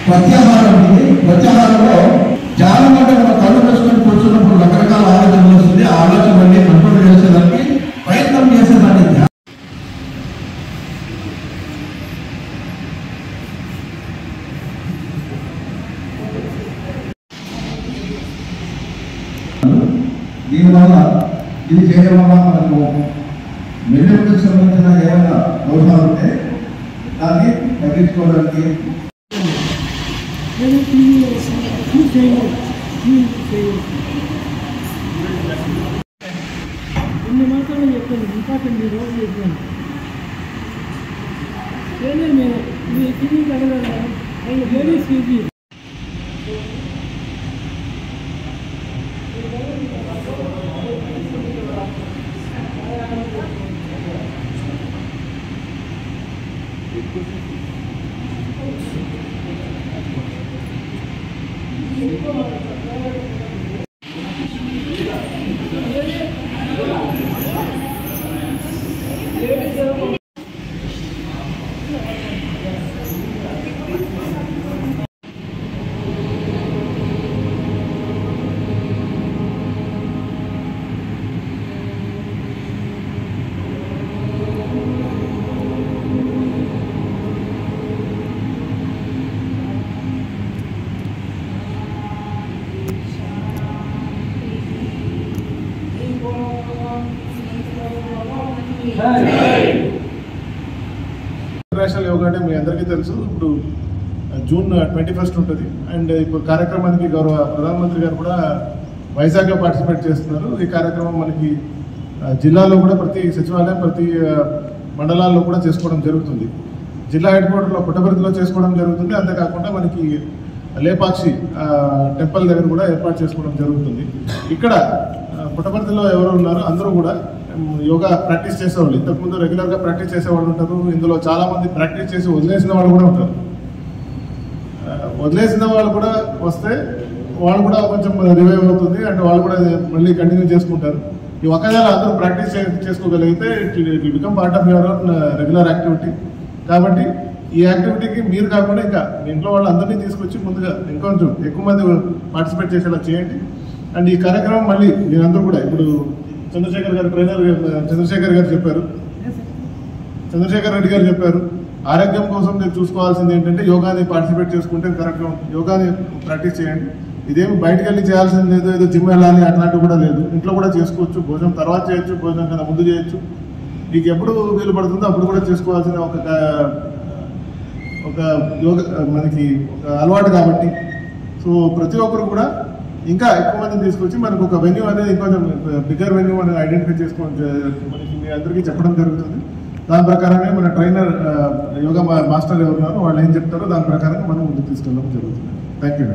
ప్రత్యాహారం ఉంది. ప్రత్యాహారంలో చాలా మంది మన కళ్ళు వేసుకొని కూర్చున్నప్పుడు రకరకాల ఆలోచనలు వస్తుంది. ఆ ఆలోచనలన్నీ కంట్రోల్ చేసేదానికి ప్రయత్నం చేసేదాన్ని దీనివల్ల ఇది చేయడం వల్ల మనకు మెల్లెలకు సంబంధించిన ఏమైనా దోషాలు ఉంటే దాన్ని తగ్గించుకోవడానికి కొన్ని మాత్రమే చెప్పండి. ఇంపార్టెంట్ మీరు రోజు చెప్పండి. ఏదైనా మీరు టీవీకి అడగలరా ఆయన ladies easy international yoga day మీ అందరికీ తెలుసు. ఇప్పుడు జూన్ 21 ఉంటుంది. అండ్ ఇప్పుడు కార్యక్రమానికి గౌరవ ప్రధానమంత్రి గారు కూడా వైజాగ్లో పార్టిసిపేట్ చేస్తున్నారు. ఈ కార్యక్రమం మనకి జిల్లాలో కూడా ప్రతి సచివాలయం ప్రతి మండలాల్లో కూడా చేసుకోవడం జరుగుతుంది. జిల్లా హెడ్ క్వార్టర్లో పుట్టపర్తిలో చేసుకోవడం జరుగుతుంది. అంతేకాకుండా మనకి లేపాక్షి టెంపుల్ దగ్గర కూడా ఏర్పాటు చేసుకోవడం జరుగుతుంది. ఇక్కడ పుట్టపర్తిలో ఎవరు ఉన్నారో అందరూ కూడా యోగా ప్రాక్టీస్ చేసేవాళ్ళు. ఇంతకుముందు రెగ్యులర్గా ప్రాక్టీస్ చేసేవాళ్ళు ఉంటారు. ఇందులో చాలామంది ప్రాక్టీస్ చేసి వదిలేసిన వాళ్ళు కూడా ఉంటారు. వదిలేసిన వాళ్ళు కూడా వస్తే వాళ్ళు కూడా కొంచెం రివైవ్ అవుతుంది. అంటే వాళ్ళు కూడా మళ్ళీ కంటిన్యూ చేసుకుంటారు. ఈ ఒక్కసారి అందరూ ప్రాక్టీస్ చేసుకోగలిగితే it become part of your regular activity. కాబట్టి ఈ యాక్టివిటీకి మీరు కాకుండా ఇంకా ఇంట్లో వాళ్ళు అందరినీ తీసుకొచ్చి ముందుగా ఇంకొంచెం ఎక్కువ మంది పార్టిసిపేట్ చేసేలా చేయండి. అండ్ ఈ కార్యక్రమం మళ్ళీ మీరందరూ కూడా ఇప్పుడు చంద్రశేఖర్ గారు ట్రైనర్ చంద్రశేఖర్ గారు చెప్పారు, చంద్రశేఖర్ రెడ్డి గారు చెప్పారు, ఆరోగ్యం కోసం మీరు చూసుకోవాల్సింది ఏంటంటే యోగాని పార్టిసిపేట్ చేసుకుంటే కరెక్ట్గా ఉంటుంది. యోగాని ప్రాక్టీస్ చేయండి. ఇదేమి బయటకు వెళ్ళి చేయాల్సింది లేదు, ఏదో జిమ్ వెళ్ళాలి అట్లాంటివి కూడా లేదు. ఇంట్లో కూడా చేసుకోవచ్చు. భోజనం తర్వాత చేయొచ్చు, భోజనం కన్నా ముందు చేయొచ్చు. మీకు ఎప్పుడు వీలు పడుతుందో అప్పుడు కూడా చేసుకోవాల్సిన ఒక యోగా మనకి ఒక అలవాటు కాబట్టి. సో ప్రతి ఒక్కరు కూడా ఇంకా ఎక్కువ మందిని తీసుకొచ్చి మనకు ఒక వెన్యూ అనేది ఇంకొంచెం బిగ్గర్ వెన్యూ మనం ఐడెంటిఫై చేసుకోవడం మనకి మీ అందరికీ చెప్పడం జరుగుతుంది. దాని ప్రకారంగా మన ట్రైనర్ యోగా మాస్టర్ ఎవరున్నారో వాళ్ళు ఏం చెప్తారో దాని ప్రకారంగా మనం ముందుకు తీసుకెళ్ళడం జరుగుతుంది. Thank you.